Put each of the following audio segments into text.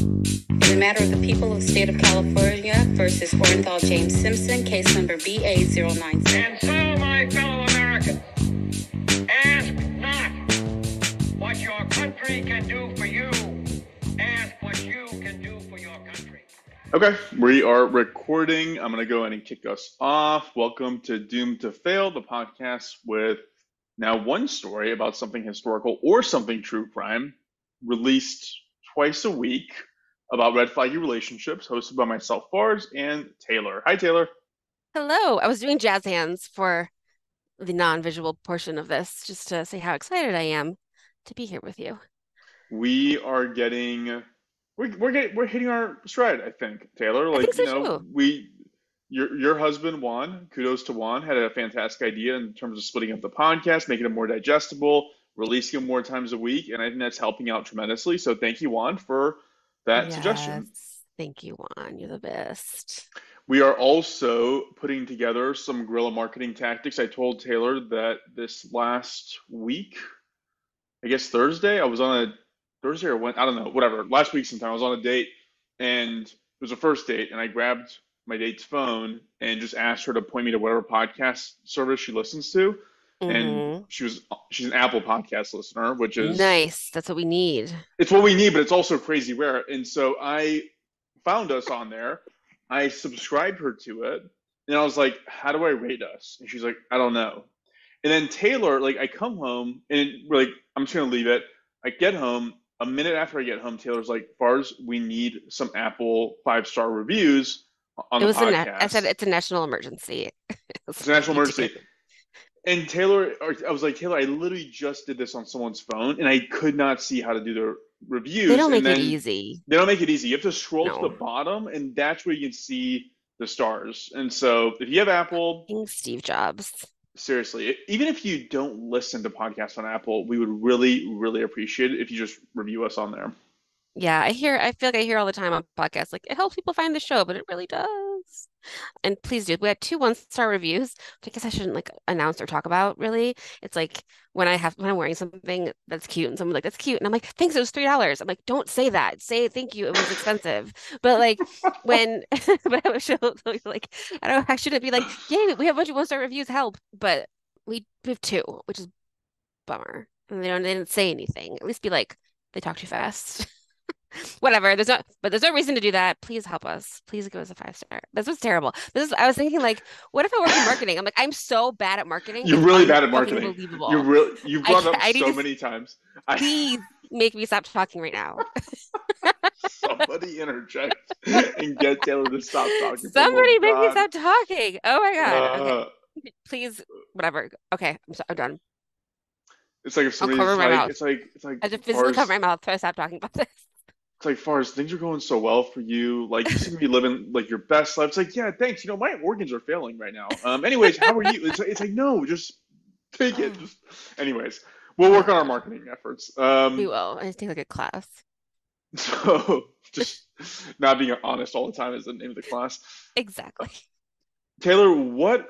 In the matter of the people of the state of California versus Orenthal James Simpson, case number BA09. And so, my fellow Americans, ask not what your country can do for you. Ask what you can do for your country. Okay, we are recording. I'm going to go ahead and kick us off. Welcome to Doomed to Fail, the podcast with now one story about something historical or something true crime, released twice a week about red flaggy relationships, hosted by myself, Fars, and Taylor. Hi, Taylor. Hello. I was doing jazz hands for the non-visual portion of this, just to say how excited I am to be here with you. We are getting, we're hitting our stride, I think, Taylor. I think so too. Your husband Juan, kudos to Juan, had a fantastic idea in terms of splitting up the podcast, making it more digestible, releasing them more times a week, and I think that's helping out tremendously. So thank you, Juan, for that suggestion. Thank you, Juan. You're the best. We are also putting together some guerrilla marketing tactics. I told Taylor that this last week, I guess Thursday, I was on a Thursday or when, I don't know, whatever. Last week sometime I was on a date, and it was a first date, and I grabbed my date's phone and just asked her to point me to whatever podcast service she listens to. And she's an Apple podcast listener, which is nice. That's what we need. It's what we need, but it's also crazy rare. And so I found us on there. I subscribed her to it, and I was like, how do I rate us? And she's like, I don't know. And then Taylor, like, I come home and we're like, I'm just gonna leave it. I get home. A minute after I get home, Taylor's like, Fars, we need some Apple 5-star reviews on the podcast. I said it's a national emergency. It's a national emergency. And Taylor, I was like, Taylor, I literally just did this on someone's phone, and I could not see how to do the reviews. They don't make it easy. They don't make it easy. You have to scroll to the bottom, and that's where you can see the stars. And so if you have Apple, Steve Jobs. Seriously, even if you don't listen to podcasts on Apple, we would really, really appreciate it if you just review us on there. Yeah, I feel like I hear all the time on podcasts, like it helps people find the show, but it really does. And please do. We had 2 1-star reviews, which I guess I shouldn't like announce or talk about really. It's like when I'm wearing something that's cute and someone's like, that's cute. And I'm like, thanks, it was $3. I'm like, don't say that. Say thank you, it was expensive. But like when but I was like, I shouldn't be like, yay, we have a bunch of 1-star reviews, help. But we have 2, which is a bummer. And they didn't say anything. At least be like, they talk too fast. Whatever. There's no reason to do that. Please help us. Please give us a 5-star. This was terrible. I was thinking like, what if I work in marketing? I'm like, I'm so bad at marketing. You're really bad at marketing. Unbelievable. You've brought it up so many times. Please make me stop talking right now. Somebody interject and get Taylor to stop talking. Somebody make me stop talking. Oh my God. Okay. Please, whatever. Okay, I'm done. It's like if somebody's it's like I have to physically cover my mouth so I stop talking about this. It's like, Fars, things are going so well for you. Like, you seem to be living like your best life. It's like, yeah, thanks. My organs are failing right now. Anyways, how are you? It's like, no, just take it. Anyways, we'll work on our marketing efforts. We will. I just take like a class. So just not being honest all the time is the name of the class. Exactly. Taylor, now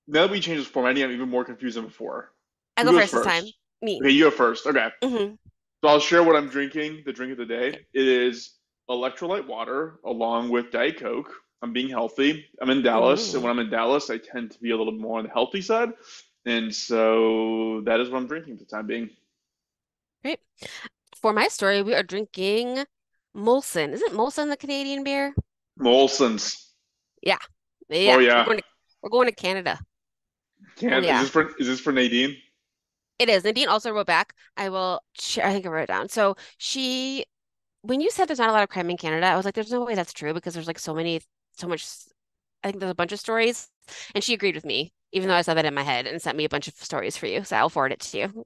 that we changed this format, I'm even more confused than before. I go first this time. Me. Okay, you go first. Okay. Mm-hmm. So I'll share what I'm drinking, the drink of the day. It is electrolyte water along with Diet Coke. I'm being healthy. I'm in Dallas, and when I'm in Dallas, I tend to be a little more on the healthy side. And so that is what I'm drinking for the time being. Great. For my story, we are drinking Molson. Isn't Molson the Canadian beer? Molson's. Yeah. Oh, yeah. We're going to Canada. Canada. Yeah. Is this for Nadine? It is. Nadine also wrote back. I think I wrote it down. So when you said there's not a lot of crime in Canada, I was like, there's no way that's true because there's like so much, I think there's a bunch of stories. And she agreed with me, even though I saw that in my head and sent me a bunch of stories for you. So I'll forward it to you.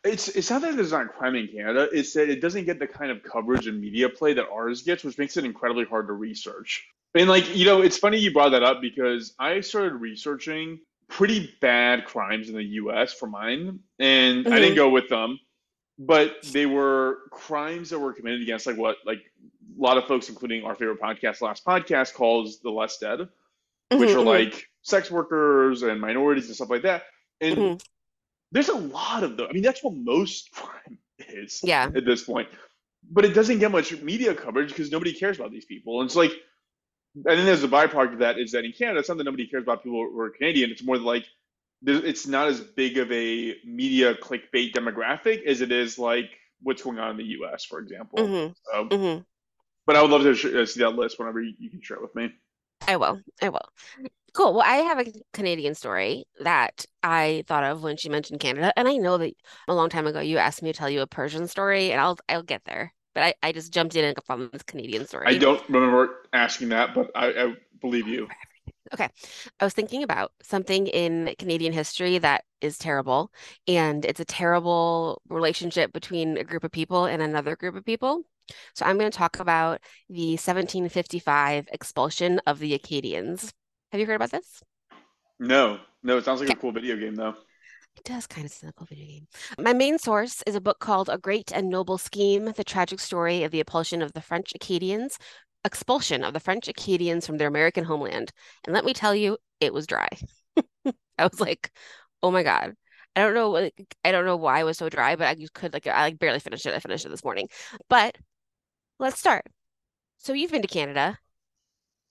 It's not that there's not crime in Canada. It's that it doesn't get the kind of coverage and media play that ours gets, which makes it incredibly hard to research. And like, it's funny you brought that up because I started researching pretty bad crimes in the U.S. for mine, and I didn't go with them, but they were crimes that were committed against like a lot of folks, including our favorite podcast, Last Podcast, calls the less dead, which are like sex workers and minorities and stuff like that. And there's a lot of them. I mean, that's what most crime is at this point. but it doesn't get much media coverage because nobody cares about these people. And it's like, and then there's a byproduct of that is that in Canada, it's not that nobody cares about people who are Canadian. It's more like it's not as big of a media clickbait demographic as it is like what's going on in the U.S., for example. Hmm. So, Hmm. but I would love to see that list whenever you can share it with me. I will. I will. Cool. Well, I have a Canadian story that I thought of when she mentioned Canada, and I know that a long time ago you asked me to tell you a Persian story, and I'll get there. But I just jumped in and found this Canadian I story. don't remember asking that, but I believe you. Okay. I was thinking about something in Canadian history that is terrible, and it's a terrible relationship between a group of people and another group of people. So I'm going to talk about the 1755 expulsion of the Acadians. Have you heard about this? No, no, it sounds like a Okay. cool video game though. It does kind of sound like a video game. My main source is a book called A Great and Noble Scheme, The Tragic Story of the Expulsion of the French Acadians from their American homeland. And let me tell you, it was dry. I was like, oh my God. I don't know why it was so dry, but I just could like I like barely finished it. I finished it this morning. But let's start. So you've been to Canada.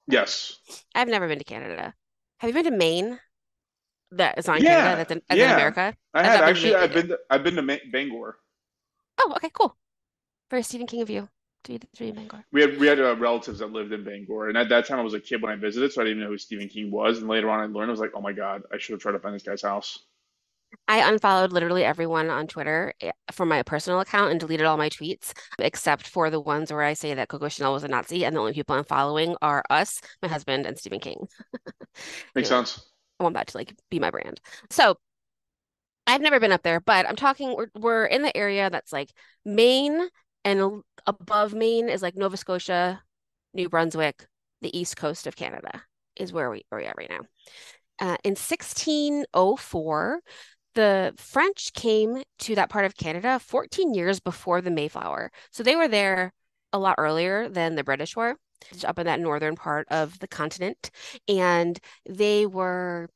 Yes. I've never been to Canada. Have you been to Maine? That is not in Canada. Yeah, That's in yeah. America. I I've had not been to actually. Maine either. I've been to Bangor. Oh, okay, cool. Very Stephen King of you to be in Bangor. We had relatives that lived in Bangor, and at that time I was a kid when I visited, so I didn't even know who Stephen King was. And later on, I learned I was like, oh my god, I should have tried to find this guy's house. I unfollowed literally everyone on Twitter from my personal account and deleted all my tweets, except for the ones where I say that Coco Chanel was a Nazi, and the only people I'm following are us, my husband, and Stephen King. Makes You know, sense. I want that to like be my brand. So I've never been up there, but I'm talking, we're in the area that's like Maine and above Maine is like Nova Scotia, New Brunswick, the east coast of Canada is where we are right now. In 1604, the French came to that part of Canada 14 years before the Mayflower. So they were there a lot earlier than the British were, up in that northern part of the continent. And they were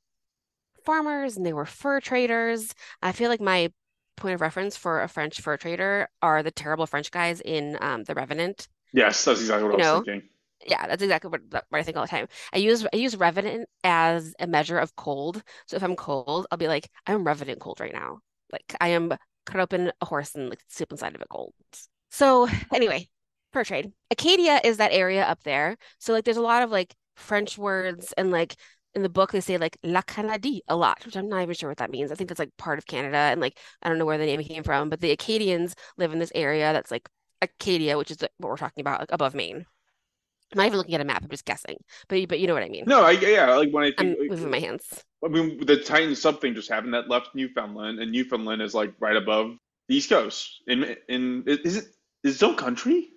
farmers and they were fur traders. I feel like my point of reference for a French fur trader are the terrible French guys in The Revenant. Yes, that's exactly what I You was know, thinking. yeah, that's exactly what I think all the time. I use Revenant as a measure of cold. So if I'm cold, I'll be like, I'm Revenant cold right now. Like I am cut open a horse and like soup inside of it cold. So anyway, fur trade. Acadia is that area up there. So like there's a lot of like French words and like in the book they say like La Canadie a lot, which I'm not even sure what that means. I think that's like part of Canada and like I don't know where the name came from, but the Acadians live in this area that's like Acadia, which is what we're talking about, like above Maine. I'm not even looking at a map, I'm just guessing. But you know what I mean. No, yeah, like when I think, I'm moving my hands. I mean, the Titan something just happened that left Newfoundland, and Newfoundland is like right above the East Coast. In is it is its own country?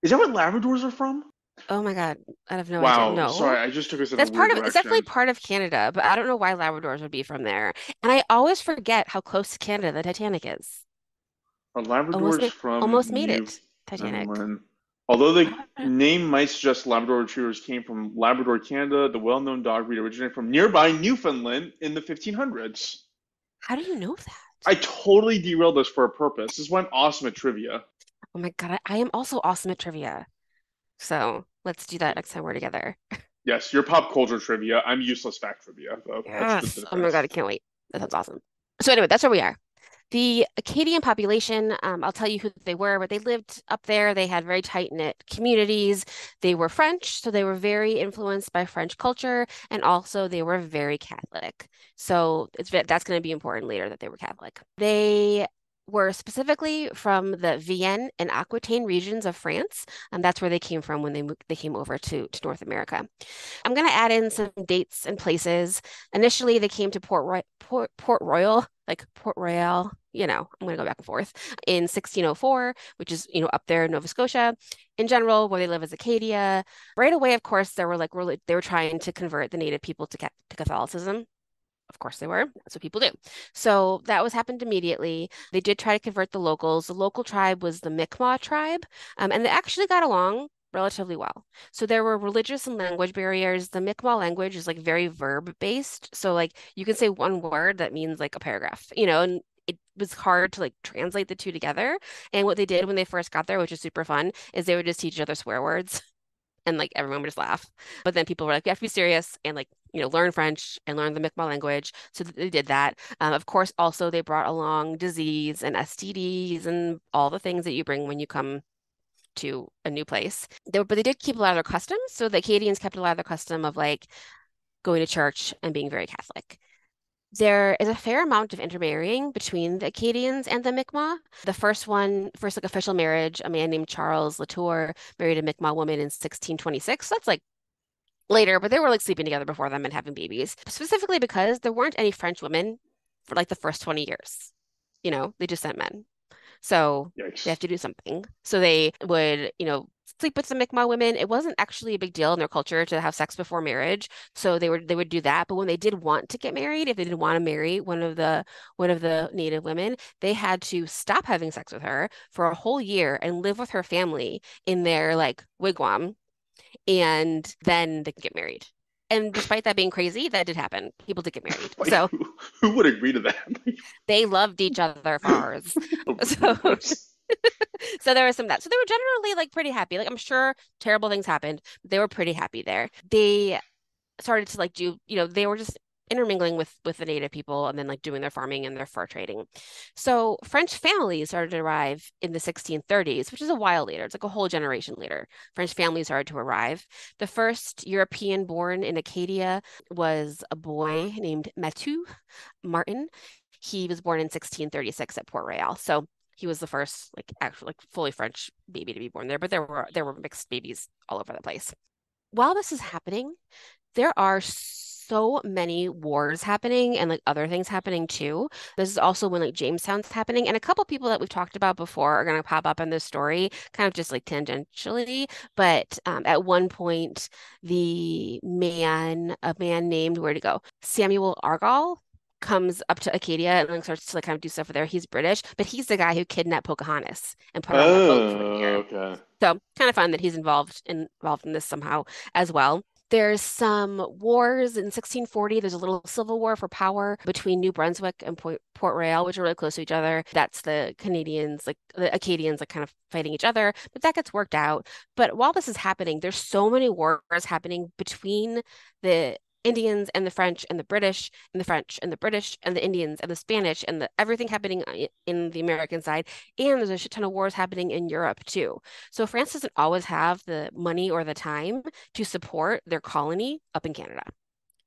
Is that where Labradors are from? Oh my God, I have no idea. Wow, sorry, No. I just took us in a That's weird part of it's definitely direction. part of Canada, but I don't know why Labradors would be from there. And I always forget how close to Canada the Titanic is. Are Almost Labradors made from almost made it. Titanic. Newfoundland? Although the name might suggest Labrador Retrievers came from Labrador, Canada, the well-known dog breed originated from nearby Newfoundland in the 1500s. How do you know I that? totally derailed this for a purpose. This is why I'm awesome at trivia. Oh my God, I am also awesome at trivia. So let's do that next time we're together. Yes, your pop culture trivia. I'm useless fact trivia, though. That's just the Yes. Oh my God, difference. I can't wait. That sounds awesome. So anyway, that's where we are. The Acadian population, I'll tell you who they were, but they lived up there. They had very tight-knit communities. They were French, so they were very influenced by French culture, and also they were very Catholic. So that's going to be important later that they were Catholic. They were specifically from the Vienne and Aquitaine regions of France. That's where they came from when they came over to North America. I'm going to add in some dates and places. Initially, they came to Port Royal, like Port Royal, I'm going to go back and forth in 1604, which is, up there in Nova Scotia. In general, where they live is Acadia. Right away, of course, there were like really, they were trying to convert the native people to Catholicism. Of course they were. That's what people do. So that was happened immediately. They did try to convert the locals. The local tribe was the Mi'kmaq tribe, and they actually got along relatively well. So there were religious and language barriers. The Mi'kmaq language is like very verb based. So like you can say one word that means like a paragraph, and it was hard to like translate the two together. And what they did when they first got there, which is super fun, is they would just teach each other swear words and like everyone would just laugh. But then people were like, you have to be serious and like, learn French and learn the Mi'kmaq language. So they did that. Of course, also they brought along disease and STDs and all the things that you bring when you come to a new place. But they did keep a lot of their customs. So the Acadians kept a lot of their custom of like going to church and being very Catholic. There is a fair amount of intermarrying between the Acadians and the Mi'kmaq. The first like official marriage, a man named Charles Latour married a Mi'kmaq woman in 1626. So that's like later, but they were like sleeping together before them and having babies, specifically because there weren't any French women for like the first 20 years. They just sent men. So they have Yikes. to do something. So they would, sleep with the Mi'kmaq women. It wasn't actually a big deal in their culture to have sex before marriage. So they would do that. But when they did want to get married, if they didn't want to marry one of the native women, they had to stop having sex with her for a whole year and live with her family in their like wigwam, and then they could get married. And despite that being crazy, that did happen. People did get married. Like, So who would agree to that? they loved each other for ours. So Gross. So there was some of that. So they were generally like pretty happy. Like I'm sure terrible things happened, but they were pretty happy there. They started to like they were just intermingling with the native people and then like doing their farming and their fur trading. So French families started to arrive in the 1630s, which is a while later. It's like a whole generation later. French families started to arrive. The first European born in Acadia was a boy named Mathieu Martin. He was born in 1636 at Port Royal. So he was the first like actual like fully French baby to be born there, but there were mixed babies all over the place. While this is happening, there are so many wars happening and like other things happening too. This is also when like Jamestown's happening, and a couple people that we've talked about before are going to pop up in this story, kind of just like tangentially. But at one point, a man named where to go, Samuel Argall, comes up to Acadia and like starts to like kind of do stuff there. He's British, but he's the guy who kidnapped Pocahontas and put her on that boat for a Oh, year. okay. So kind of fun that he's involved in this somehow as well. There's some wars in 1640. There's a little civil war for power between New Brunswick and Port Royal, which are really close to each other. That's the Canadians, like the Acadians, like kind of fighting each other, but that gets worked out. But while this is happening, there's so many wars happening between the Indians and the French and the British and the French and the British and the Indians and the Spanish and everything happening in the American side. And there's a shit ton of wars happening in Europe too. So France doesn't always have the money or the time to support their colony up in Canada,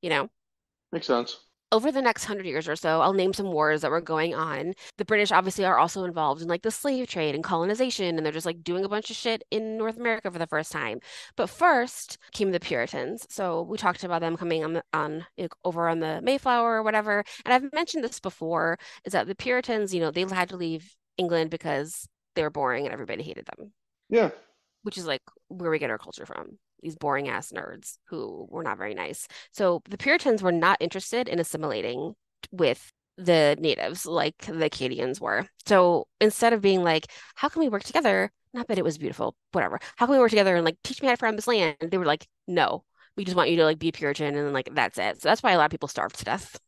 you know? Makes sense. Over the next 100 years or so, I'll name some wars that were going on. The British obviously are also involved in like the slave trade and colonization, and they're just like doing a bunch of shit in North America for the first time. But first came the Puritans. So we talked about them coming over on the Mayflower or whatever. And I've mentioned this before, is that the Puritans, they had to leave England because they were boring and everybody hated them, Yeah. which is like where we get our culture from. These boring ass nerds who were not very nice. So the Puritans were not interested in assimilating with the natives like the Acadians were. So instead of being like, how can we work together? Not that it was beautiful, whatever. How can we work together and like teach me how to farm this land? They were like, no, we just want you to like be a Puritan and then like that's it. So that's why a lot of people starved to death.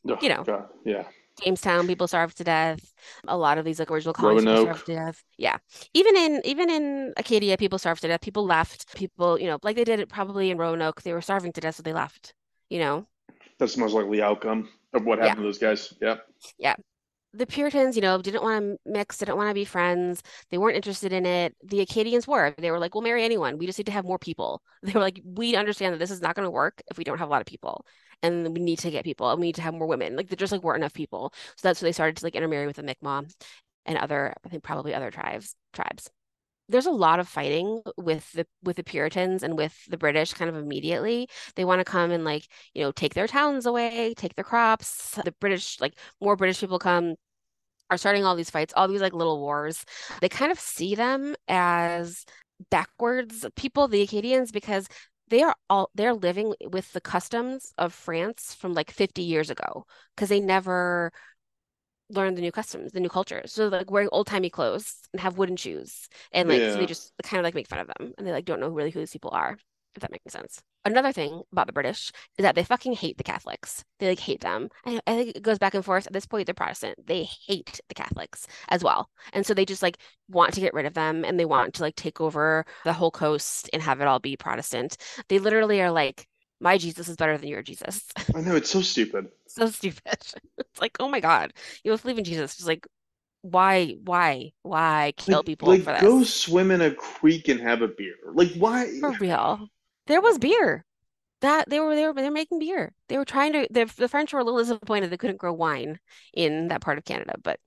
Oh, You know, God. Yeah. Jamestown, people starved to death. A lot of these like original colonies, people starved Roanoke. to death. Yeah. Even in Acadia, people starved to death. People left. People, like they did it probably in Roanoke. They were starving to death, so they left, you know? That's the most likely outcome of what Yeah. happened to those guys. Yep. Yeah. The Puritans, didn't want to mix, didn't want to be friends. They weren't interested in it. The Acadians were. They were like, we'll marry anyone. We just need to have more people. They were like, we understand that this is not going to work if we don't have a lot of people. And we need to get people and we need to have more women. Like there just like weren't enough people. So that's when they started to like intermarry with the Mi'kmaq and other, I think probably other tribes. There's a lot of fighting with the Puritans and with the British kind of immediately. They want to come and like, take their towns away, take their crops. The British, like more British people come are starting all these fights, all these like little wars. They kind of see them as backwards people, the Acadians, because they're living with the customs of France from like 50 years ago because they never learn the new customs, the new cultures. So like wearing old-timey clothes and have wooden shoes. And like so they Yeah. just kind of like make fun of them and they like don't know really who these people are. if that makes sense. Another thing about the British is that they fucking hate the Catholics. They like hate them. I think it goes back and forth. At this point, they're Protestant. They hate the Catholics as well. And so they just like want to get rid of them and they want to like take over the whole coast and have it all be Protestant. They literally are like, my Jesus is better than your Jesus. I know it's so stupid. So stupid. It's like, oh my God, you both believe in Jesus. Just like, why kill people for Go this? swim in a creek and have a beer. Like why? For real. There was beer. That they were making beer. They were trying to the French were a little disappointed they couldn't grow wine in that part of Canada, but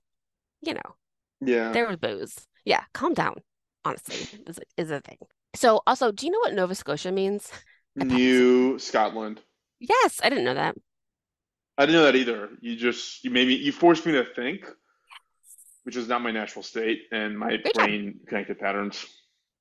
you know, Yeah. there was booze. Yeah, calm down. Honestly, is a thing. So also, do you know what Nova Scotia means? I bet you do. New Scotland. Yes, I didn't know that. I didn't know that either. You made me you forced me to think, which is not my natural state, and my Great job. brain connected patterns.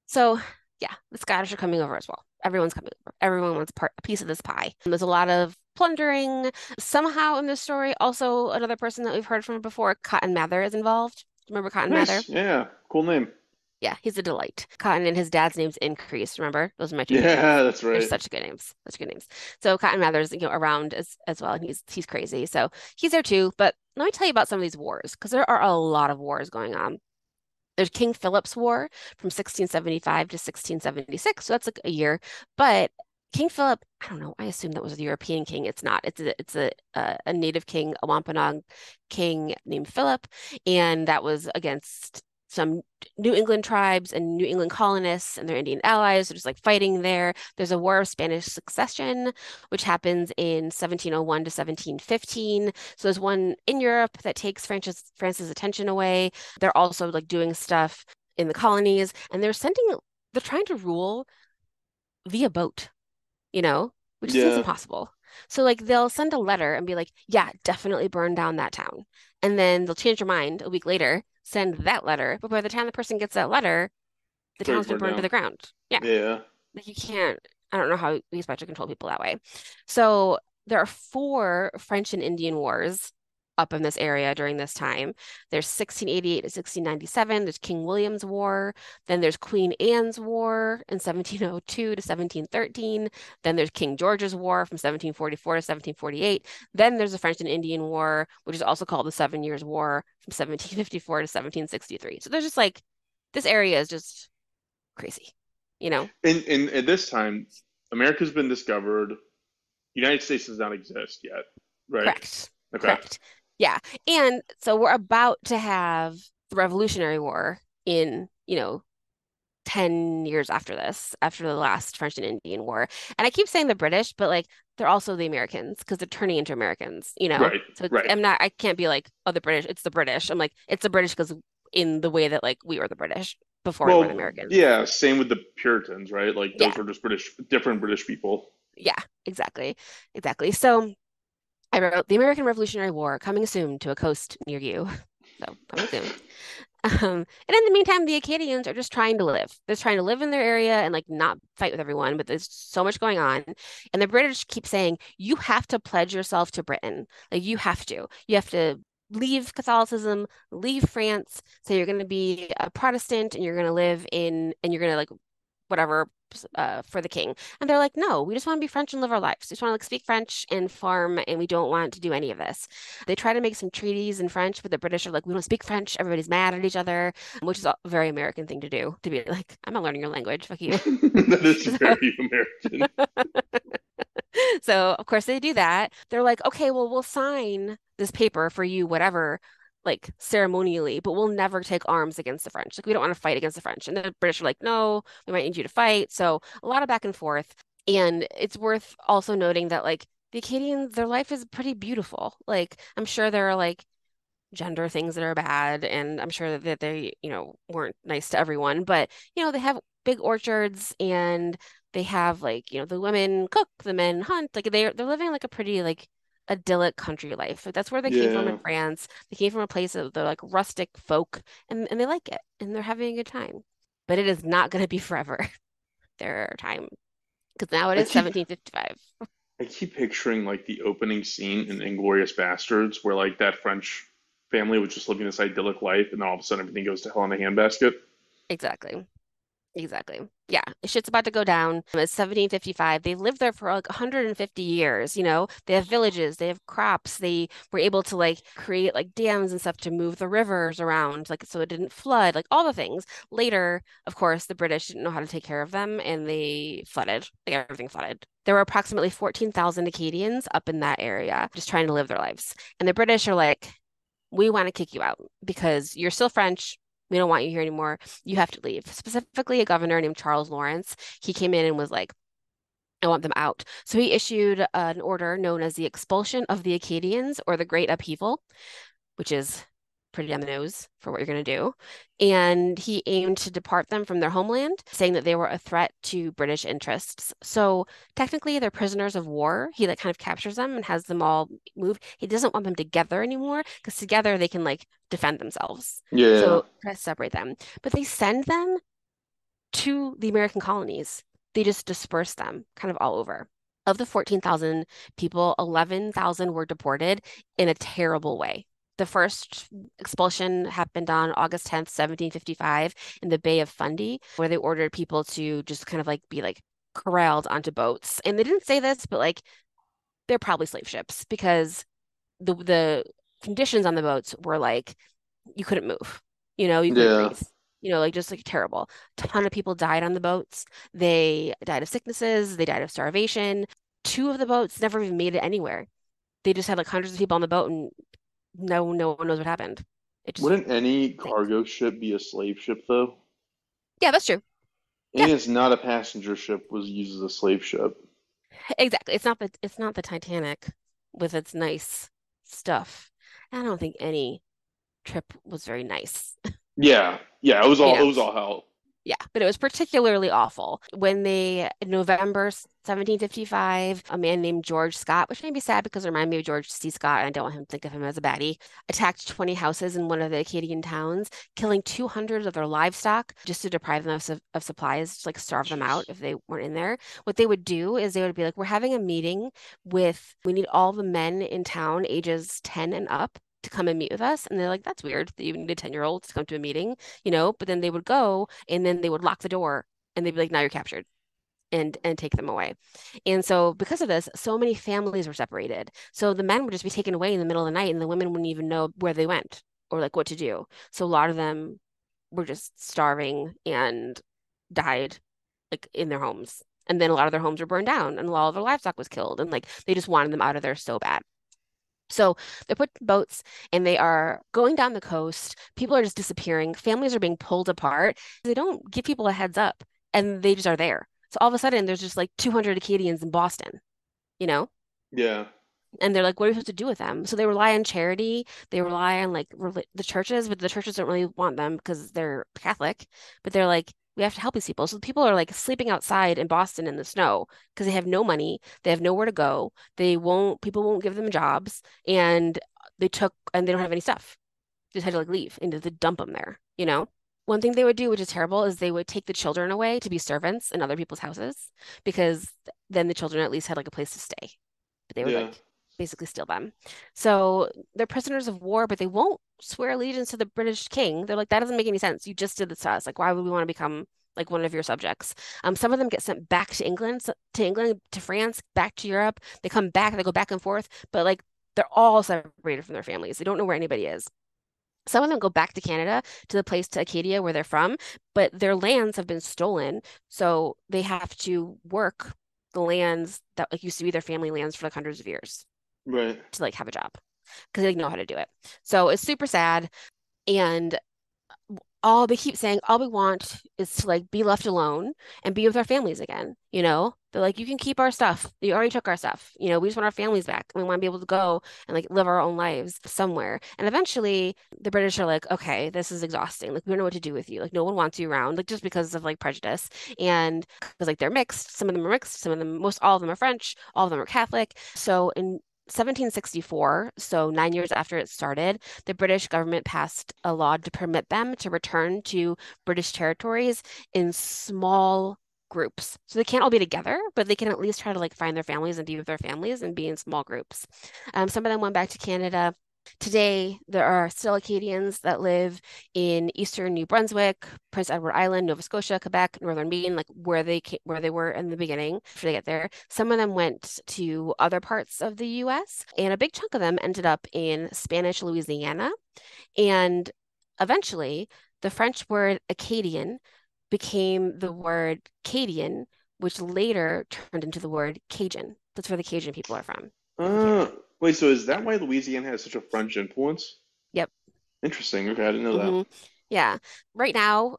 So yeah, the Scottish are coming over as well. Everyone's coming over. Everyone wants a piece of this pie. And there's a lot of plundering. Somehow in this story, also another person that we've heard from before, Cotton Mather, is involved. Remember Cotton Mather? Nice. Yeah. Cool name. Yeah, he's a delight. Cotton and his dad's name's Increase. Remember? Those are my two favorites. Yeah, that's They're right. such good names. Such good names. So Cotton Mather's, around as well, and he's crazy. So he's there too. But let me tell you about some of these wars, because there are a lot of wars going on. There's King Philip's War from 1675 to 1676. So that's like a year. But King Philip, I don't know. I assume that was a European king. It's not. It's a native king, a Wampanoag king named Philip, and that was against some New England tribes and New England colonists and their Indian allies. They're just like fighting there. There's a War of Spanish Succession, which happens in 1701 to 1715. So there's one in Europe that takes France's attention away. They're also like doing stuff in the colonies, and they're trying to rule via boat, which seems Yeah. impossible. So like they'll send a letter and be like, yeah, definitely burn down that town. And then they'll change their mind a week later, send that letter. But by the time the person gets that letter, the It's already town's been burned burned to down. the ground. Yeah. Yeah. Like you can't, I don't know how we expect to control people that way. So there are four French and Indian wars up in this area during this time. There's 1688 to 1697. There's King William's War. Then there's Queen Anne's War in 1702 to 1713. Then there's King George's War from 1744 to 1748. Then there's the French and Indian War, which is also called the Seven Years' War from 1754 to 1763. So there's just like, this area is just crazy, you know? And at this time, America's been discovered. United States does not exist yet, right? Correct. Okay. Correct. Yeah. And so we're about to have the Revolutionary War in, 10 years after this, after the last French and Indian War. And I keep saying the British, but like they're also the Americans because they're turning into Americans. Right. So Right. I can't be like, oh, the British, it's the British. I'm like, it's the British because in the way that like we were the British before we were the Well, Americans. yeah, same with the Puritans, right? Like Yeah. those were just different British people. Yeah, exactly. Exactly. So I wrote The American Revolutionary War coming soon to a coast near you. So coming soon. And in the meantime, the Acadians are just trying to live. They're trying to live in their area and like not fight with everyone, but there's so much going on. And the British keep saying, you have to pledge yourself to Britain. Like you have to. You have to leave Catholicism, leave France. So you're going to be a Protestant and you're going to and you're going to like whatever for the king. And they're like, no, we just want to be French and live our lives. We just want to like speak French and farm, and we don't want to do any of this. They try to make some treaties in French, but the British are like, we don't speak French. Everybody's mad at each other, which is a very American thing to do, to be like, I'm not learning your language. Fuck you. That is So, very American. so of course they do that. They're like, okay, well, we'll sign this paper for you, whatever, like ceremonially, but we'll never take arms against the French. Like we don't want to fight against the French. And the British are like, no, we might need you to fight. So a lot of back and forth. And it's worth also noting that like the Acadians, their life is pretty beautiful. Like I'm sure there are like gender things that are bad, and I'm sure that they, weren't nice to everyone, but they have big orchards and they have like, the women cook, the men hunt, like they're living like a pretty like idyllic country life. Like, that's where they came from in Yeah. France. They came from a place of they're like rustic folk and they like it and they're having a good time. But it is not going to be forever, their time, because now it I is keep 1755. I keep picturing like the opening scene in Inglourious Bastards where like that French family was just living this idyllic life and then all of a sudden everything goes to hell in a handbasket. Exactly. Exactly. Yeah, shit's about to go down. It's 1755. They lived there for like 150 years, you know. They have villages, they have crops. They were able to like create like dams and stuff to move the rivers around, like so it didn't flood, like all the things. Later, of course, the British didn't know how to take care of them and they flooded. Like everything flooded. There were approximately 14,000 Acadians up in that area just trying to live their lives. And the British are like, we want to kick you out because you're still French. We don't want you here anymore. You have to leave. Specifically, a governor named Charles Lawrence. He came in and was like, I want them out. So he issued an order known as the Expulsion of the Acadians or the Great Upheaval, which is pretty on the nose for what you're going to do. And he aimed to depart them from their homeland, saying that they were a threat to British interests. So technically, they're prisoners of war. He like kind of captures them and has them all move. He doesn't want them together anymore because together they can like defend themselves. Yeah. So try to separate them. But they send them to the American colonies. They just disperse them kind of all over. Of the 14,000 people, 11,000 were deported in a terrible way. The first expulsion happened on August 10th, 1755, in the Bay of Fundy, where they ordered people to just kind of like be like corralled onto boats. And they didn't say this, but like they're probably slave ships because the conditions on the boats were like you couldn't move. You know, you couldn't Yeah. breathe. You know, like just like terrible. A ton of people died on the boats. They died of sicknesses, they died of starvation. Two of the boats never even made it anywhere. They just had like hundreds of people on the boat and no one knows what happened. It just Wouldn't any sank. cargo ship be a slave ship though? Yeah, that's true. Yeah, And it's not a passenger ship was used as a slave ship. exactly. It's not the Titanic with its nice stuff. I don't think any trip was very nice. Yeah. Yeah, You know, it was all hell. yeah, but it was particularly awful when they, in November 1755, a man named George Scott, which made me sad because it reminded me of George C. Scott, and I don't want him to think of him as a baddie, attacked 20 houses in one of the Acadian towns, killing 200 of their livestock just to deprive them of supplies, just like starve them out Jeez. if they weren't in there. What they would do is they would be like, we're having a meeting we need all the men in town ages 10 and up to come and meet with us. And they're like, that's weird that you need a 10-year-old to come to a meeting, but then they would go and then they would lock the door and they'd be like, now you're captured and take them away. And so because of this, so many families were separated. So the men would just be taken away in the middle of the night and the women wouldn't even know where they went or like what to do. So a lot of them were just starving and died like in their homes. And then a lot of their homes were burned down and a lot of their livestock was killed. And like they just wanted them out of there so bad. So they're put in boats and they are going down the coast. People are just disappearing. Families are being pulled apart. They don't give people a heads up and they just are there. So all of a sudden, there's just like 200 Acadians in Boston, you know? Yeah. And they're like, what are we supposed to do with them? So they rely on charity. They rely on like the churches, but the churches don't really want them because they're Catholic. But they're like, we have to help these people. So people are like sleeping outside in Boston in the snow because they have no money. They have nowhere to go. People won't give them jobs. And they don't have any stuff. They just had to like leave and to dump them there, you know? One thing they would do, which is terrible, is they would take the children away to be servants in other people's houses because then the children at least had like a place to stay. But they would Yeah. like basically steal them. So they're prisoners of war, but they won't swear allegiance to the British king. They're like, that doesn't make any sense. You just did this to us. Like, why would we want to become like one of your subjects? Some of them get sent back to England, to France, back to Europe. They come back, they go back and forth, but like they're all separated from their families. They don't know where anybody is. Some of them go back to Canada, to the place to Acadia where they're from, but their lands have been stolen. So they have to work the lands that like used to be their family lands for like hundreds of years Right. to like have a job because they know how to do it. So it's super sad. And all they keep saying, all we want is to like be left alone and be with our families again. They're like, you can keep our stuff. You already took our stuff. We just want our families back. We want to be able to go and like live our own lives somewhere. And eventually the British are like, okay, this is exhausting. Like, we don't know what to do with you. Like, no one wants you around, like just because of like prejudice. And because like they're mixed, some of them are mixed, some of them, most all of them are French, all of them are Catholic. So in 1764, so 9 years after it started, the British government passed a law to permit them to return to British territories in small groups. So they can't all be together, but they can at least try to like find their families and be with their families and be in small groups. Some of them went back to Canada. Today, there are still Acadians that live in eastern New Brunswick, Prince Edward Island, Nova Scotia, Quebec, northern Maine, like where they were in the beginning before they get there. Some of them went to other parts of the US, and a big chunk of them ended up in Spanish Louisiana. And eventually, the French word Acadian became the word Cadian, which later turned into the word Cajun. That's where the Cajun people are from, is in Uh, Canada. wait, so is that Yeah. why Louisiana has such a French influence? Yep. Interesting. Okay, I didn't know that. hmm Yeah. Right now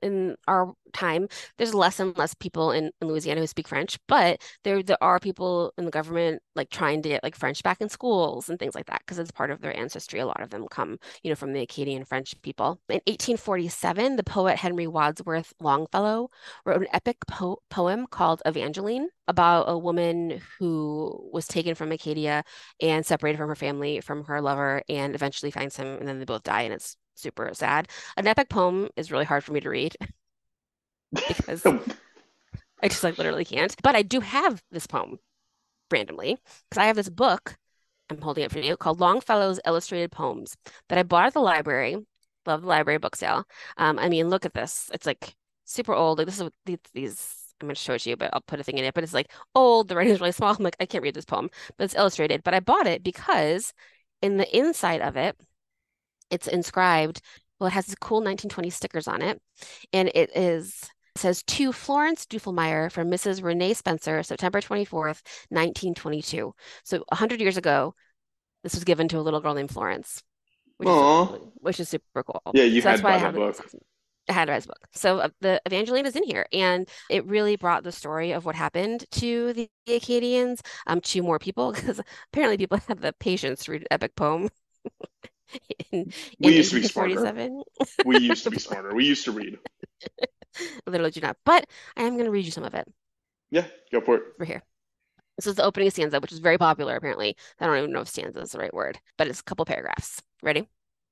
in our time, there's less and less people in Louisiana who speak French, but there are people in the government like trying to get like French back in schools and things like that because it's part of their ancestry. A lot of them come, from the Acadian French people. In 1847, the poet Henry Wadsworth Longfellow wrote an epic poem called Evangeline about a woman who was taken from Acadia and separated from her family, from her lover, and eventually finds him, and then they both die, and it's super sad. An epic poem is really hard for me to read because I just like literally can't. But I do have this poem randomly because I have this book. I'm holding it for you called Longfellow's Illustrated Poems that I bought at the library. Love the library book sale. I mean, look at this. It's like super old. Like this is what these. I'm going to show it to you, but I'll put a thing in it. But it's like old. The writing is really small. I'm like, I can't read this poem, but it's illustrated. But I bought it because in the inside of it, it's inscribed. Well, it has these cool 1920 stickers on it, and it says to Florence Duffelmeyer from Mrs. Renee Spencer, September 24th, 1922. So 100 years ago, this was given to a little girl named Florence, Aw. which is super cool. Yeah, you So had that's to why buy I that have book. I had to write this book. So the Evangeline is in here, and it really brought the story of what happened to the Acadians to more people because apparently people had the patience to read an epic poem in We in used to be smarter. 1847. We used to be smarter. We used to read. Literally do not. But I am going to read you some of it Yeah, go for it. over here. This is the opening stanza, which is very popular, apparently. I don't even know if stanza is the right word, but it's a couple paragraphs. Ready?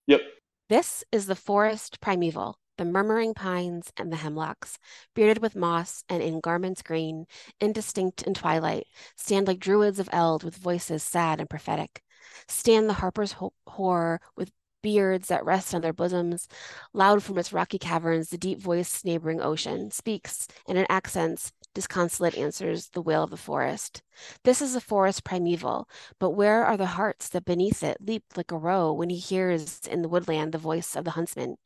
Yep. This is the forest primeval, the murmuring pines and the hemlocks, bearded with moss and in garments green, indistinct in twilight, stand like druids of eld with voices sad and prophetic. Stand the harper's hoar with beards that rest on their bosoms. Loud from its rocky caverns, the deep voiced neighboring ocean speaks, and in accents disconsolate answers the wail of the forest. This is a forest primeval, but where are the hearts that beneath it leap like a roe when he hears in the woodland the voice of the huntsman?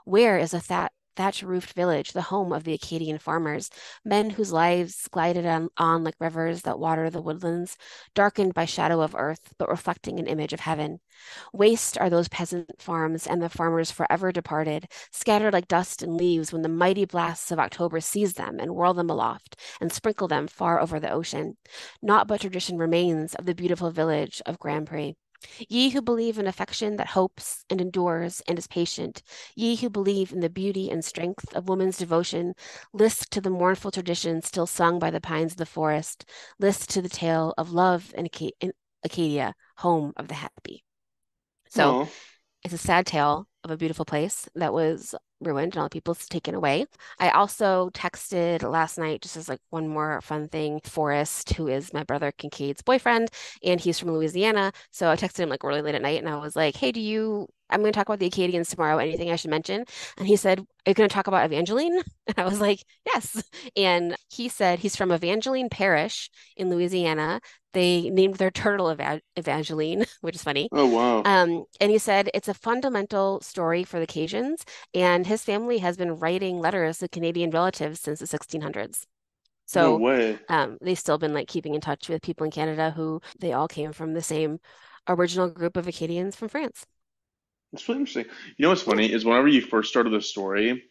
Where is a thatch-roofed village, the home of the Acadian farmers, men whose lives glided on like rivers that water the woodlands, darkened by shadow of earth, but reflecting an image of heaven? Waste are those peasant farms and the farmers forever departed, scattered like dust and leaves when the mighty blasts of October seize them and whirl them aloft and sprinkle them far over the ocean. Naught but tradition remains of the beautiful village of Grand Pré. Ye who believe in affection that hopes and endures and is patient, ye who believe in the beauty and strength of woman's devotion, list to the mournful tradition still sung by the pines of the forest, list to the tale of love in Acadia, home of the happy. So Oh, it's a sad tale of a beautiful place that was ruined and all the people's taken away. I also texted last night, just as like one more fun thing, Forrest, who is my brother Kincaid's boyfriend, and he's from Louisiana. So I texted him like really late at night and I was like, hey, I'm going to talk about the Acadians tomorrow. Anything I should mention? And he said, are you going to talk about Evangeline? And I was like, yes. And he said he's from Evangeline Parish in Louisiana. They named their turtle Evangeline, which is funny. oh wow. And he said it's a fundamental story for the Cajuns, and his family has been writing letters to Canadian relatives since the 1600s. No So way. they've still been like keeping in touch with people in Canada who they all came from the same original group of Acadians from France. That's really interesting. You know what's Yeah. funny is whenever you first started the story,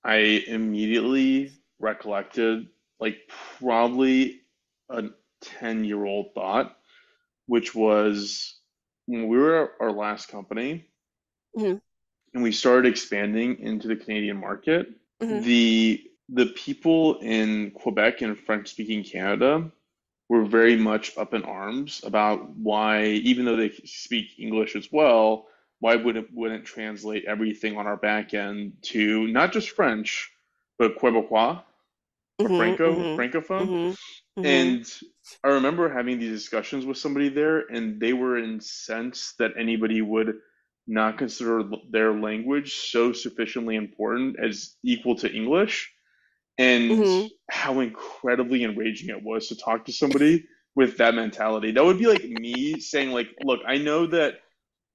I immediately recollected like probably a 10-year-old thought, which was when we were at our last company hmm and we started expanding into the Canadian market, hmm the people in Quebec and French-speaking Canada were very much up in arms about why, even though they speak English as well, why wouldn't translate everything on our back end to not just French, but Quebecois or hmm hmm Francophone. hmm Hmm. And I remember having these discussions with somebody there, and they were incensed that anybody would not consider their language so sufficiently important as equal to English, and Hmm. how incredibly enraging it was to talk to somebody with that mentality. That would be like me saying, like, look, I know that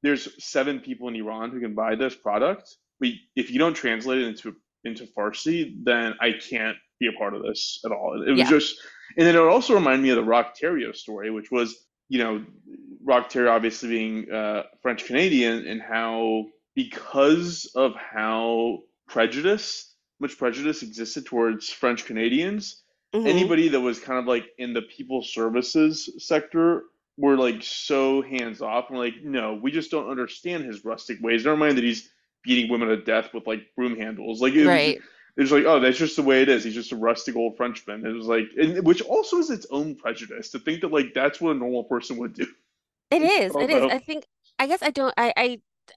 there's 7 people in Iran who can buy this product, but if you don't translate it into Farsi, then I can't be a part of this at all. It was Yeah. just, and then it would also remind me of the Rock Terrio story, which was, you know, Rock Terrio obviously being French Canadian, and how because of how much prejudice existed towards French Canadians, Hmm. anybody that was kind of like in the people services sector were like so hands off and like, no, we just don't understand his rustic ways. Never mind that he's beating women to death with like broom handles. Like Right. it was like, oh, that's just the way it is. He's just a rustic old Frenchman. It was like, which also is its own prejudice to think that like that's what a normal person would do. It I is. don't It is. know. I think I guess I don't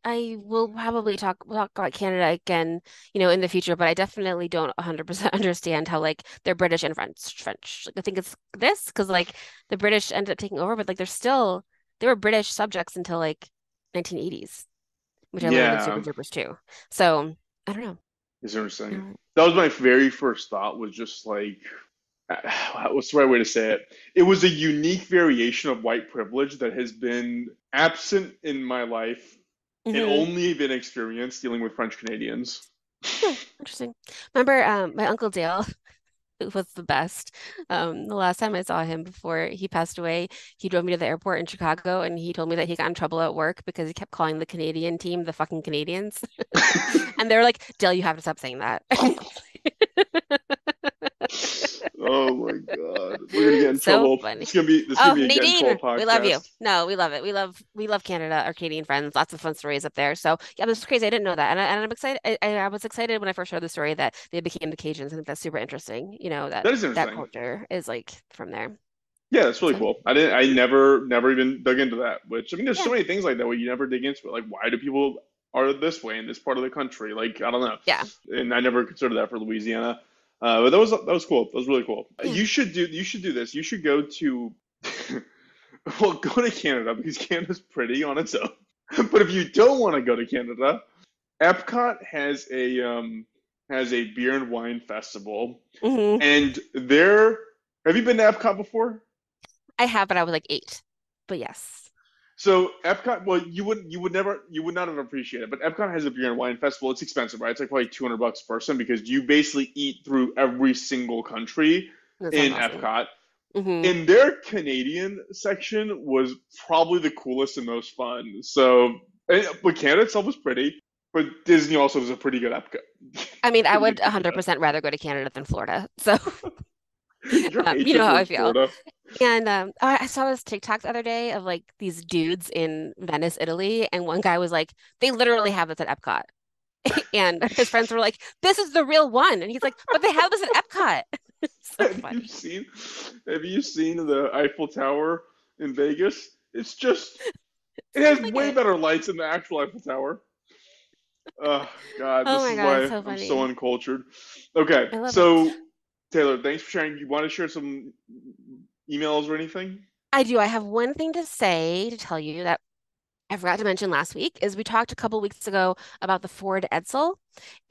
I will probably talk about Canada again, in the future, but I definitely don't 100% understand how like they're British and French. Like, I think it's this because like the British ended up taking over, but like they were British subjects until like 1980s, which I learned in Super Yeah, Troopers too. So, I don't know. it's interesting. Mm. That was my very first thought, was just like, what's the right way to say it? It was a unique variation of white privilege that has been absent in my life and Hmm. only been experienced dealing with French Canadians. Hmm, interesting. Remember my Uncle Dale? It was the best. The last time I saw him before he passed away, he drove me to the airport in Chicago and he told me that he got in trouble at work because he kept calling the Canadian team the fucking Canadians. And they were like, Dale, you have to stop saying that. Oh my God. We're gonna get in So trouble. funny. This is gonna Oh, be a get in trouble Nadine, we love you. podcast. No, we love it. We love Canada, our Canadian friends. Lots of fun stories up there. So yeah, this is crazy. I didn't know that, and I'm excited. I was excited when I first heard the story that they became the Cajuns. I think that's super interesting. That is That interesting. culture is like from there. Yeah, that's really So cool. I never even dug into that. Which, I mean, there's so yeah, many things like that where you never dig into it. Like, why do people are this way in this part of the country? Like, I don't know. yeah, And I never considered that for Louisiana. But that was cool. That was really cool. yeah. You should do this. You should go to well, go to Canada because Canada's pretty on its own. But if you don't want to go to Canada, Epcot has a beer and wine festival, Hmm. and there. Have you been to Epcot before? I have, but I was like 8. But yes. So Epcot, well, you would not have appreciated it, but Epcot has a beer and wine festival. It's expensive, right? It's like probably $200 a person because you basically eat through every single country That sounds in awesome. Epcot. Hmm. And their Canadian section was probably the coolest and most fun. But Canada itself was pretty, but Disney also was a pretty good Epcot. I mean, I Pretty would good Disney 100% rather go to Canada than Florida. So Your you know hatred how I towards feel. Florida. And I saw this TikTok the other day of like these dudes in Venice, Italy, and one guy was like, they literally have this at Epcot. And his friends were like, this is the real one. And he's like, but they have this at Epcot. It's so Have you funny. seen have you seen the Eiffel Tower in Vegas? It Seems has like way it. better lights than the actual Eiffel Tower. Oh God, Oh this my is God, it's why so I'm so funny. uncultured. Okay, I love it. so Taylor, thanks for sharing. You want to share some emails or anything? I do. I have one thing to say to tell you that I forgot to mention last week is we talked a couple weeks ago about the Ford Edsel,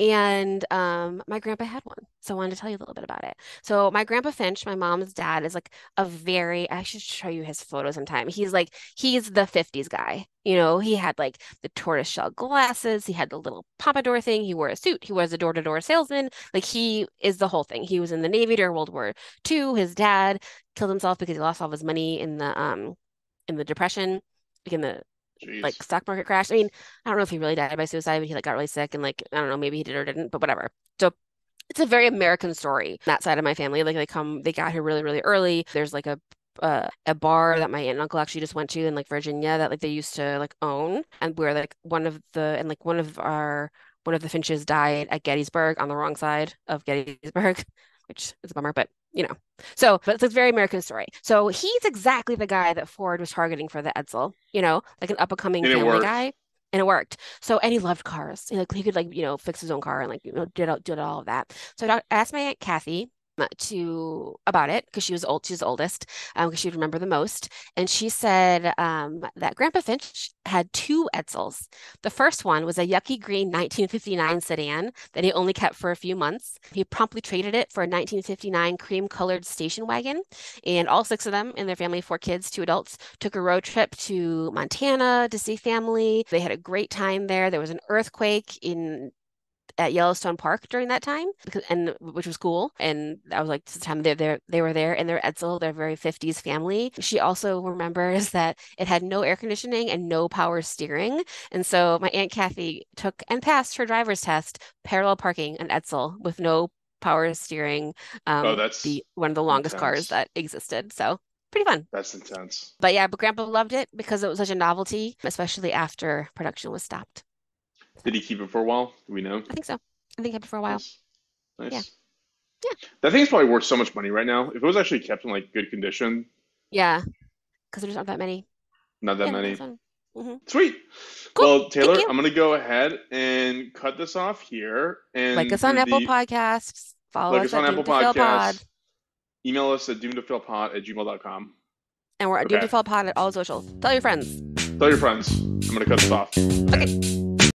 and my grandpa had one, so I wanted to tell you a little bit about it. So my grandpa Finch, my mom's dad, is like a very. I should show you his photo sometime. He's the 50s guy. He had like the tortoiseshell glasses. He had the little pompadour thing. He wore a suit. He was a door-to-door salesman. Like he is the whole thing. He was in the Navy during World War II. His dad killed himself because he lost all of his money in the Depression, like in the like Jeez. stock market crash. I mean, I don't know if he really died by suicide, but he like got really sick and like I don't know, maybe he did or didn't, but whatever. So it's a very American story. That side of my family, like they got here really, really early. There's like a bar that my aunt and uncle actually just went to in like Virginia that like they used to like own, and where like one of the Finches died at Gettysburg on the wrong side of Gettysburg, which is a bummer, but but it's a very American story. So he's exactly the guy that Ford was targeting for the Edsel, like an up-and-coming And it family worked. guy. And it worked. So, and he loved cars. He could like, fix his own car and like, did all of that. So I asked my Aunt Kathy, to about it because she was old. She was the oldest because she'd remember the most. And she said that Grandpa Finch had two Edsels. The first one was a yucky green 1959 sedan that he only kept for a few months. He promptly traded it for a 1959 cream-colored station wagon. And all six of them in their family, four kids, two adults, took a road trip to Montana to see family. They had a great time there. There was an earthquake in at Yellowstone Park during that time, and which was cool. And I was like, this time they were there in their Edsel, their very 50s family. She also remembers that it had no air conditioning and no power steering. And so my Aunt Kathy took and passed her driver's test parallel parking an Edsel with no power steering, Oh, that's the one of the longest cars intense. that existed. So pretty fun. That's intense. But yeah, but Grandpa loved it because it was such a novelty, especially after production was stopped. Did he keep it for a while? Do we know? I think so. I think kept it for a while. Nice. Yeah. Nice. Yeah. That thing's probably worth so much money right now. If it was actually kept in like good condition, Yeah. Because there just aren't that many. not that Yeah, no, many. that's fun. Hmm. Sweet. Cool. Well, Thank Taylor, you. I'm gonna go ahead and cut this off here Like and us on do Apple the Podcasts. Follow like us us at on Doom Apple to Fail Pod. Podcasts. Email us at doomtofillpod@gmail.com. And we're at Doom Okay. to Fail Pod at all socials. Tell your friends. Tell your friends. I'm gonna cut this off. Okay.